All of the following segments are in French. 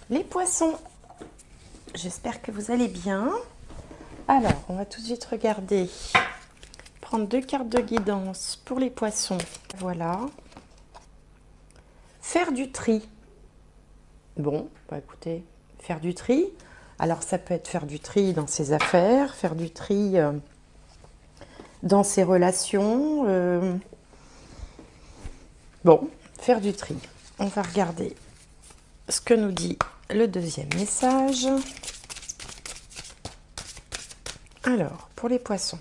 Les poissons, j'espère que vous allez bien. Alors, on va tout de suite regarder, prendre 2 cartes de guidance pour les poissons. Voilà. Faire du tri. Bon, bah écoutez, faire du tri. Alors, ça peut être faire du tri dans ses affaires, faire du tri dans ses relations. Bon, faire du tri. On va regarder ce que nous dit le deuxième message. Alors, pour les poissons.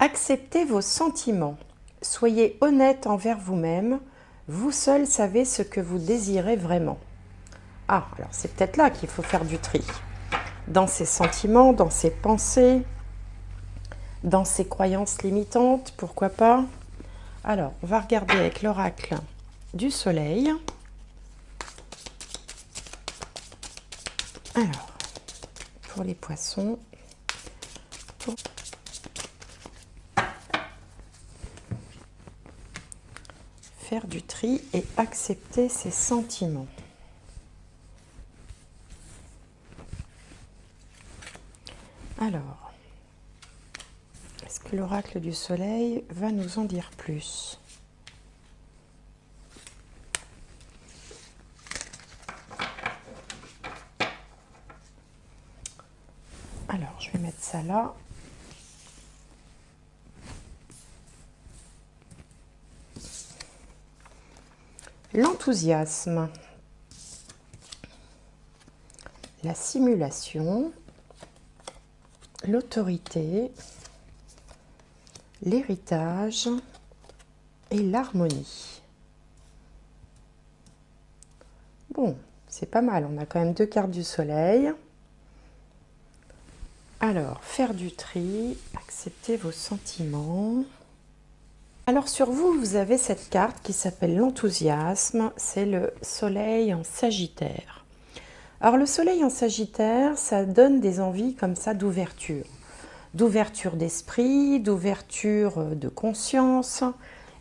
Acceptez vos sentiments. Soyez honnête envers vous-même. Vous seul savez ce que vous désirez vraiment. Ah, alors c'est peut-être là qu'il faut faire du tri. Dans ses sentiments, dans ses pensées, dans ses croyances limitantes, pourquoi pas. Alors, on va regarder avec l'oracle du soleil. Alors, pour les poissons, faire du tri et accepter ses sentiments. Alors, est-ce que l'oracle du soleil va nous en dire plus ? Alors, je vais mettre ça là. L'enthousiasme, la simulation, l'autorité, l'héritage et l'harmonie. Bon, c'est pas mal, on a quand même 2 cartes du soleil. Alors, faire du tri, accepter vos sentiments. Alors sur vous, vous avez cette carte qui s'appelle l'enthousiasme, c'est le soleil en Sagittaire. Alors le soleil en Sagittaire, ça donne des envies comme ça d'ouverture d'esprit, d'ouverture de conscience.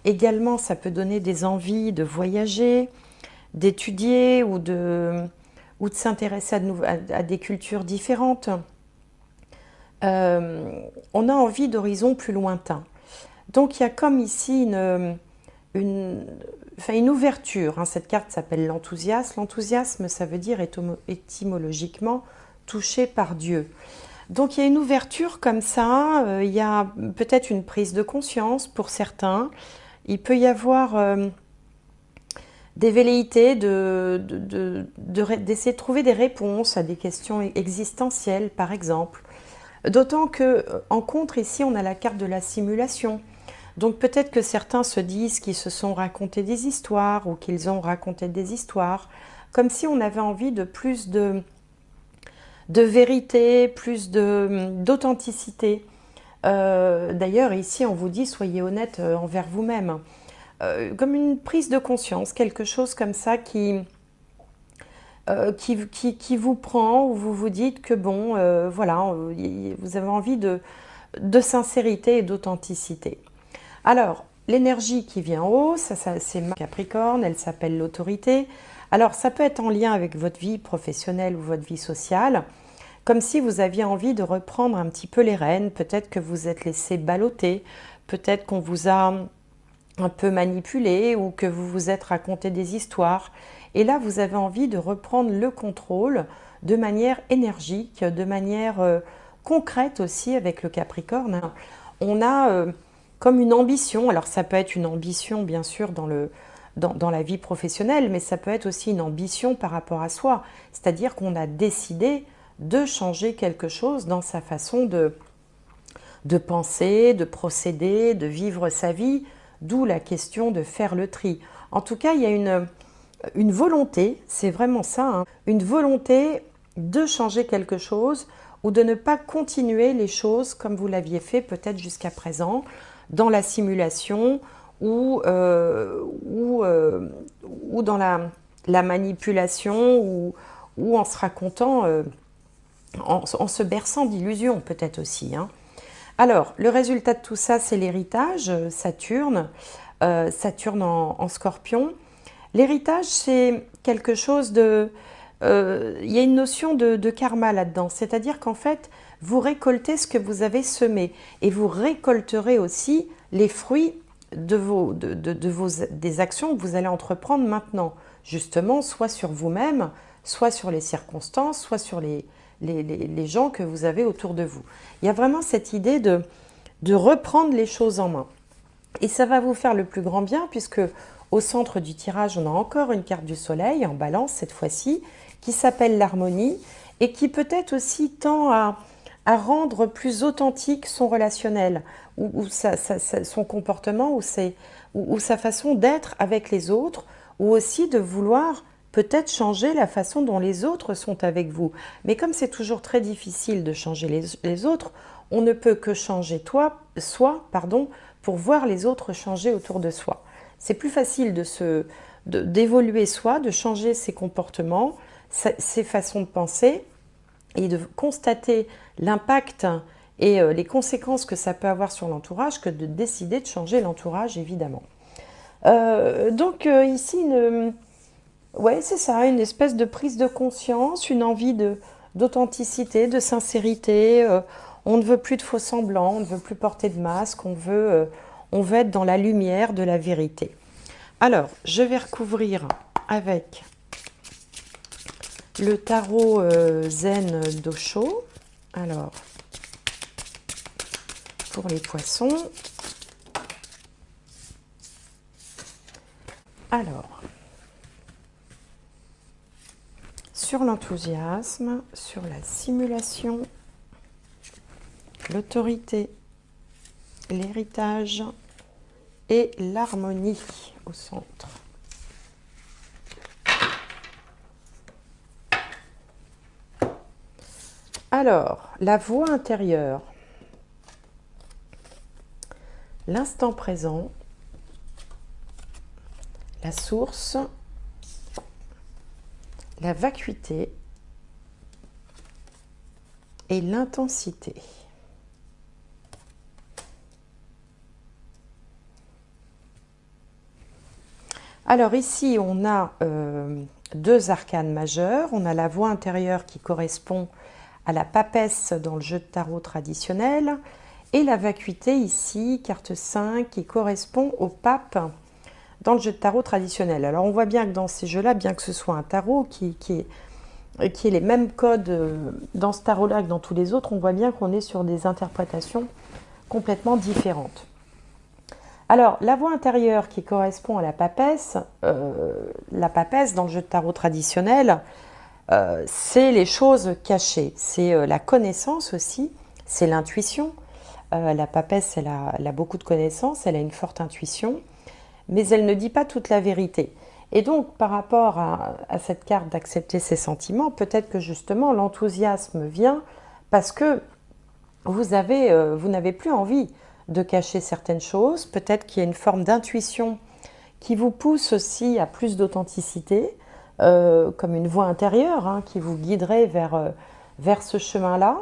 Également, ça peut donner des envies de voyager, d'étudier ou de s'intéresser à des cultures différentes. On a envie d'horizons plus lointains. Donc il y a comme ici une ouverture. Cette carte s'appelle l'enthousiasme. L'enthousiasme, ça veut dire étymologiquement touché par Dieu. Donc il y a une ouverture comme ça, il y a peut-être une prise de conscience pour certains. Il peut y avoir des velléités d'essayer de trouver des réponses à des questions existentielles, par exemple. D'autant qu'en contre, ici, on a la carte de la simulation. Donc peut-être que certains se disent qu'ils se sont racontés des histoires ou qu'ils ont raconté des histoires, comme si on avait envie de plus de vérité, plus d'authenticité. D'ailleurs, ici, on vous dit, soyez honnête envers vous-même. Comme une prise de conscience, quelque chose comme ça qui vous prend, où vous vous dites que bon, voilà, vous avez envie de sincérité et d'authenticité. Alors, l'énergie qui vient en haut, c'est Capricorne, elle s'appelle l'autorité. Alors, ça peut être en lien avec votre vie professionnelle ou votre vie sociale, comme si vous aviez envie de reprendre un petit peu les rênes. Peut-être que vous êtes laissé balloter, peut-être qu'on vous a un peu manipulé ou que vous vous êtes raconté des histoires. Et là, vous avez envie de reprendre le contrôle de manière énergique, de manière concrète aussi avec le Capricorne. On a comme une ambition, alors ça peut être une ambition bien sûr dans la vie professionnelle, mais ça peut être aussi une ambition par rapport à soi. C'est-à-dire qu'on a décidé de changer quelque chose dans sa façon de penser, de procéder, de vivre sa vie, d'où la question de faire le tri. En tout cas, il y a une volonté, c'est vraiment ça, une volonté de changer quelque chose ou de ne pas continuer les choses comme vous l'aviez fait peut-être jusqu'à présent, dans la simulation ou dans la manipulation ou en se racontant, en se berçant d'illusions peut-être aussi. Alors, le résultat de tout ça, c'est l'héritage, Saturne, Saturne en Scorpion. L'héritage, c'est quelque chose de... il y a une notion de karma là-dedans, c'est-à-dire qu'en fait, vous récoltez ce que vous avez semé et vous récolterez aussi les fruits des actions que vous allez entreprendre maintenant, justement, soit sur vous-même, soit sur les circonstances, soit sur les gens que vous avez autour de vous. Il y a vraiment cette idée de reprendre les choses en main. Et ça va vous faire le plus grand bien puisque au centre du tirage, on a encore une carte du soleil en balance cette fois-ci qui s'appelle l'harmonie et qui peut-être aussi tend à rendre plus authentique son relationnel ou son comportement ou sa façon d'être avec les autres ou aussi de vouloir peut-être changer la façon dont les autres sont avec vous. Mais comme c'est toujours très difficile de changer les autres, on ne peut que changer soi, pour voir les autres changer autour de soi. C'est plus facile d'évoluer soi, de changer ses comportements, ses façons de penser et de constater l'impact et les conséquences que ça peut avoir sur l'entourage que de décider de changer l'entourage, évidemment. Ici, ouais, c'est ça, une espèce de prise de conscience, une envie d'authenticité, de sincérité. On ne veut plus de faux semblants, on ne veut plus porter de masque, on veut être dans la lumière de la vérité. Alors, je vais recouvrir avec le tarot Zen d'Osho. Alors, pour les poissons. Alors, sur l'enthousiasme, sur la simulation, l'autorité, l'héritage et l'harmonie au centre. Alors, la voix intérieure, l'instant présent, la source, la vacuité et l'intensité. Alors ici, on a deux arcanes majeures. On a la voix intérieure qui correspond à la papesse dans le jeu de tarot traditionnel et la vacuité ici, carte 5, qui correspond au pape dans le jeu de tarot traditionnel. Alors on voit bien que dans ces jeux-là, bien que ce soit un tarot qui ait les mêmes codes dans ce tarot-là que dans tous les autres, on voit bien qu'on est sur des interprétations complètement différentes. Alors, la voix intérieure qui correspond à la papesse dans le jeu de tarot traditionnel, c'est les choses cachées, c'est la connaissance aussi, c'est l'intuition. La papesse, elle a beaucoup de connaissances, elle a une forte intuition, mais elle ne dit pas toute la vérité. Et donc, par rapport à cette carte d'accepter ses sentiments, peut-être que justement l'enthousiasme vient parce que vous n'avez plus envie de cacher certaines choses. Peut-être qu'il y a une forme d'intuition qui vous pousse aussi à plus d'authenticité, comme une voix intérieure qui vous guiderait vers ce chemin-là.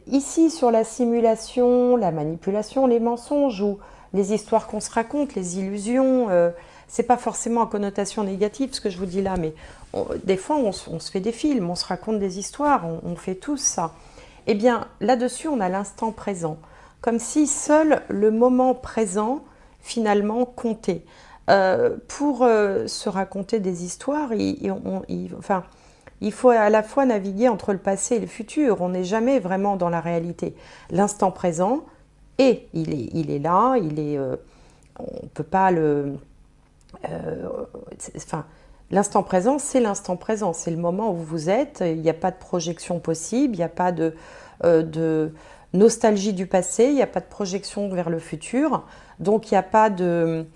Ici, sur la simulation, la manipulation, les mensonges ou les histoires qu'on se raconte, les illusions, c'est pas forcément en connotation négative ce que je vous dis là, mais des fois on se fait des films, on se raconte des histoires, on fait tous ça. Eh bien, là-dessus, on a l'instant présent, comme si seul le moment présent, finalement, comptait. Pour se raconter des histoires, il faut à la fois naviguer entre le passé et le futur. On n'est jamais vraiment dans la réalité. L'instant présent, il est là, on ne peut pas le... L'instant présent, c'est l'instant présent, c'est le moment où vous êtes, il n'y a pas de projection possible, il n'y a pas de nostalgie du passé, il n'y a pas de projection vers le futur, donc il n'y a pas de...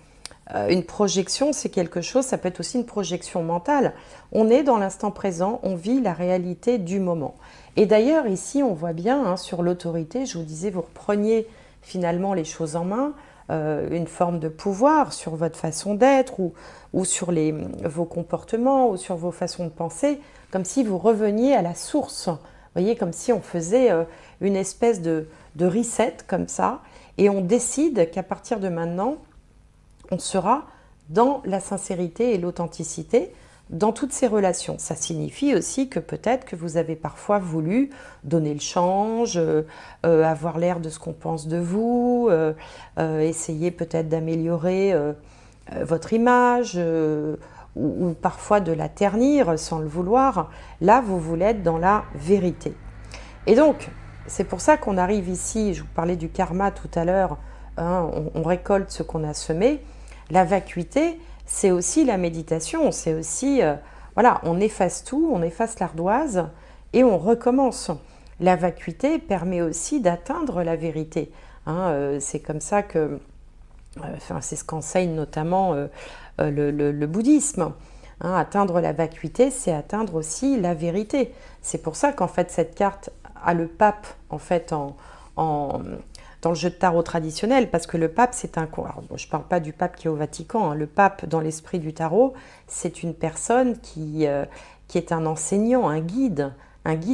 une projection, c'est quelque chose, ça peut être aussi une projection mentale. On est dans l'instant présent, on vit la réalité du moment. Et d'ailleurs, ici, on voit bien, sur l'autorité, je vous disais, vous repreniez finalement les choses en main, une forme de pouvoir sur votre façon d'être ou sur vos comportements ou sur vos façons de penser, comme si vous reveniez à la source. Vous voyez, comme si on faisait une espèce de reset comme ça, et on décide qu'à partir de maintenant, on sera dans la sincérité et l'authenticité dans toutes ces relations. Ça signifie aussi que peut-être que vous avez parfois voulu donner le change, avoir l'air de ce qu'on pense de vous, essayer peut-être d'améliorer votre image, ou parfois de la ternir sans le vouloir. Là, vous voulez être dans la vérité. Et donc, c'est pour ça qu'on arrive ici, je vous parlais du karma tout à l'heure, hein, on récolte ce qu'on a semé. La vacuité, c'est aussi la méditation, c'est aussi, voilà, on efface tout, on efface l'ardoise et on recommence. La vacuité permet aussi d'atteindre la vérité. Hein, c'est comme ça que, c'est ce qu'enseigne notamment le bouddhisme. Hein, atteindre la vacuité, c'est atteindre aussi la vérité. C'est pour ça qu'en fait cette carte a le pape en fait dans le jeu de tarot traditionnel, parce que le pape, c'est un... Alors, bon, je ne parle pas du pape qui est au Vatican, hein. Le pape, dans l'esprit du tarot, c'est une personne qui est un enseignant, un guide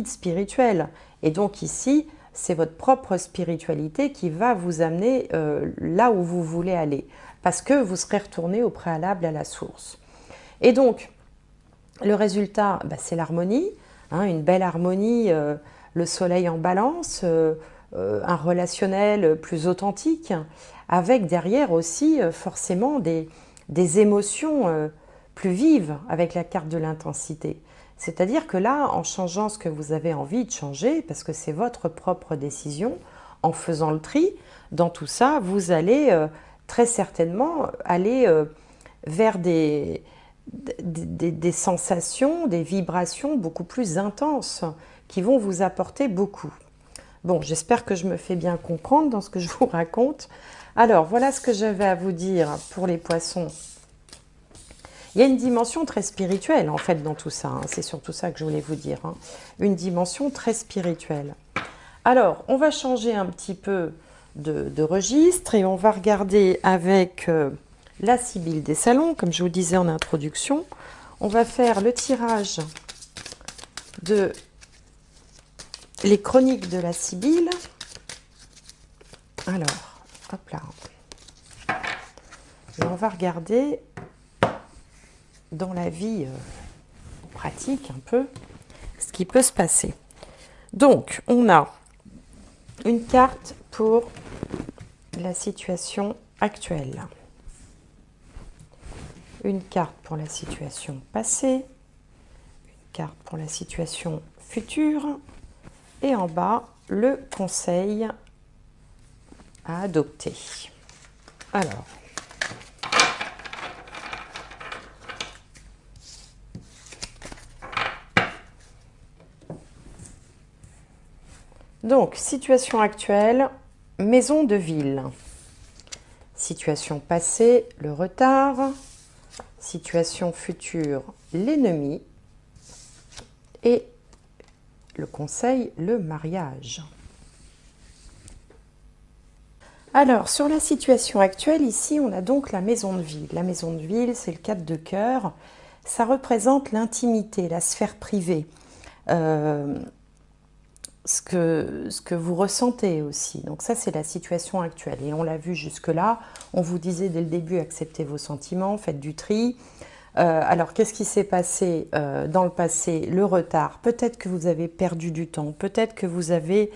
spirituel. Et donc ici, c'est votre propre spiritualité qui va vous amener là où vous voulez aller, parce que vous serez retourné au préalable à la source. Et donc, le résultat, c'est l'harmonie, hein, une belle harmonie, le soleil en balance, un relationnel plus authentique, avec derrière aussi forcément des émotions plus vives avec la carte de l'intensité. C'est-à-dire que là, en changeant ce que vous avez envie de changer, parce que c'est votre propre décision, en faisant le tri, dans tout ça, vous allez très certainement aller vers des sensations, des vibrations beaucoup plus intenses qui vont vous apporter beaucoup. Bon, j'espère que je me fais bien comprendre dans ce que je vous raconte. Alors, voilà ce que j'avais à vous dire pour les poissons. Il y a une dimension très spirituelle, en fait, dans tout ça. Hein. C'est surtout ça que je voulais vous dire. Hein. Une dimension très spirituelle. Alors, on va changer un petit peu de registre et on va regarder avec la Sibylle des Salons, comme je vous disais en introduction. On va faire le tirage de les chroniques de la Sibylle. Alors, hop là. Et on va regarder dans la vie pratique un peu ce qui peut se passer. Donc, on a une carte pour la situation actuelle. Une carte pour la situation passée. Une carte pour la situation future. Et en bas, le conseil à adopter. Alors, donc, situation actuelle, maison de ville. Situation passée, le retard. Situation future, l'ennemi. Et le conseil, le mariage. Alors, sur la situation actuelle, ici, on a donc la maison de ville. La maison de ville, c'est le 4 de cœur. Ça représente l'intimité, la sphère privée. Ce que vous ressentez aussi. Donc ça, c'est la situation actuelle. Et on l'a vu jusque-là. On vous disait dès le début, acceptez vos sentiments, faites du tri. Alors, qu'est-ce qui s'est passé dans le passé? Le retard. Peut-être que vous avez perdu du temps. Peut-être que vous avez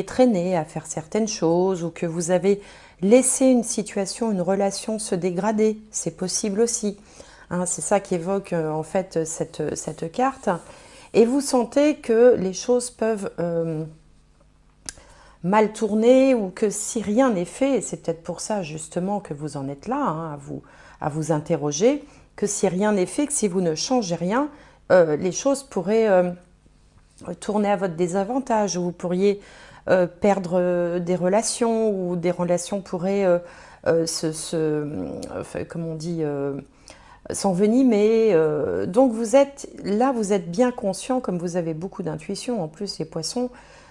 traîné à faire certaines choses ou que vous avez laissé une situation, une relation se dégrader. C'est possible aussi. Hein, c'est ça qu'évoque en fait cette carte. Et vous sentez que les choses peuvent mal tourner ou que si rien n'est fait, et c'est peut-être pour ça justement que vous en êtes là, hein, à vous interroger, que si rien n'est fait, que si vous ne changez rien, les choses pourraient tourner à votre désavantage, ou vous pourriez perdre des relations, ou des relations pourraient comme on dit, s'envenimer. Donc vous êtes bien conscient, comme vous avez beaucoup d'intuition, en plus les poissons,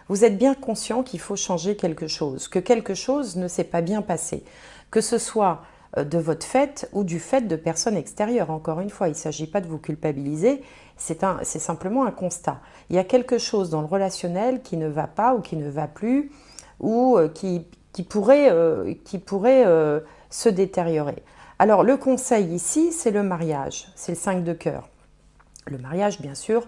vous êtes bien conscient qu'il faut changer quelque chose, que quelque chose ne s'est pas bien passé, que ce soit de votre fait ou du fait de personnes extérieures. Encore une fois, il ne s'agit pas de vous culpabiliser, c'est simplement un constat. Il y a quelque chose dans le relationnel qui ne va pas ou qui ne va plus ou qui pourrait se détériorer. Alors le conseil ici, c'est le mariage, c'est le 5 de cœur. Le mariage, bien sûr,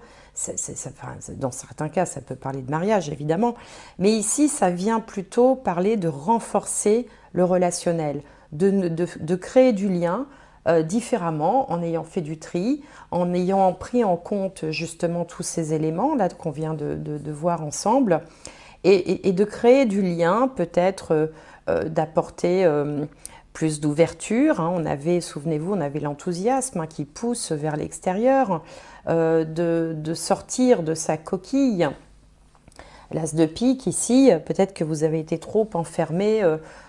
dans certains cas, ça peut parler de mariage, évidemment, mais ici, ça vient plutôt parler de renforcer le relationnel, de créer du lien différemment, en ayant fait du tri, en ayant pris en compte justement tous ces éléments là qu'on vient de voir ensemble, et de créer du lien, peut-être d'apporter plus d'ouverture. On avait, souvenez-vous, on avait l'enthousiasme qui pousse vers l'extérieur, de sortir de sa coquille. L'as de pique ici, peut-être que vous avez été trop enfermé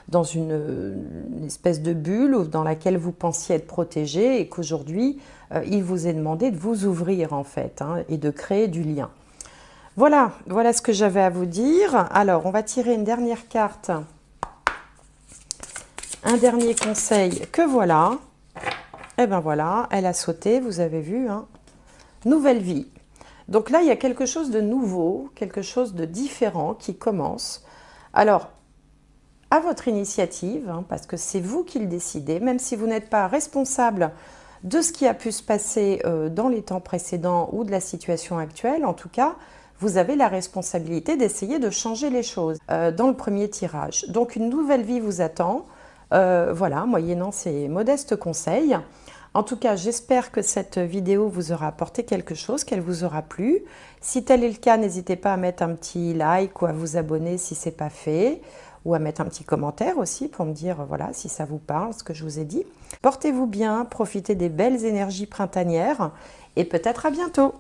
dans une espèce de bulle dans laquelle vous pensiez être protégé et qu'aujourd'hui, il vous est demandé de vous ouvrir en fait et de créer du lien. Voilà, voilà ce que j'avais à vous dire. Alors, on va tirer une dernière carte. Un dernier conseil que voilà. Et bien voilà, elle a sauté, vous avez vu. Nouvelle vie. Donc là, il y a quelque chose de nouveau, quelque chose de différent qui commence. Alors, à votre initiative, parce que c'est vous qui le décidez, même si vous n'êtes pas responsable de ce qui a pu se passer dans les temps précédents ou de la situation actuelle, en tout cas, vous avez la responsabilité d'essayer de changer les choses dans le premier tirage. Donc, une nouvelle vie vous attend. Voilà, moyennant ces modestes conseils. En tout cas, j'espère que cette vidéo vous aura apporté quelque chose, qu'elle vous aura plu. Si tel est le cas, n'hésitez pas à mettre un petit like ou à vous abonner si ce n'est pas fait, ou à mettre un petit commentaire aussi pour me dire voilà, si ça vous parle, ce que je vous ai dit. Portez-vous bien, profitez des belles énergies printanières et peut-être à bientôt.